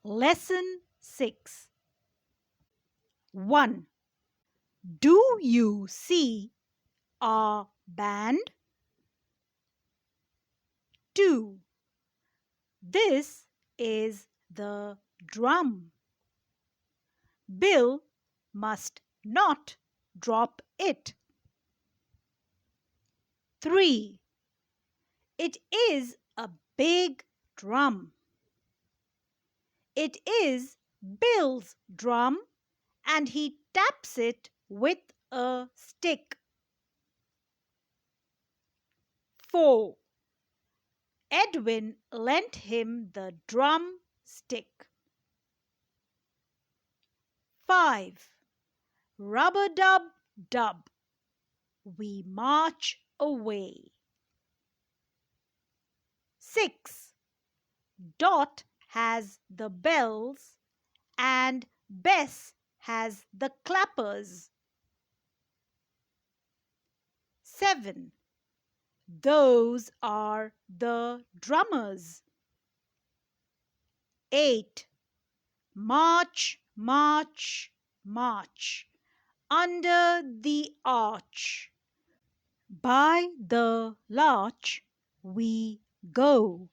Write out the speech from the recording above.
Lesson 6. 1. Do you see a band? 2. This is the drum. Bill must not drop it. 3. It is a big drum. It is Bill's drum and he taps it with a stick. 4. Edwin lent him the drum stick. 5. Rub-a-dub dub. We march away. 6. Dot has the bells and Bess has the clappers. 7. Those are the drummers. 8. March, march, march under the arch. By the larch we go.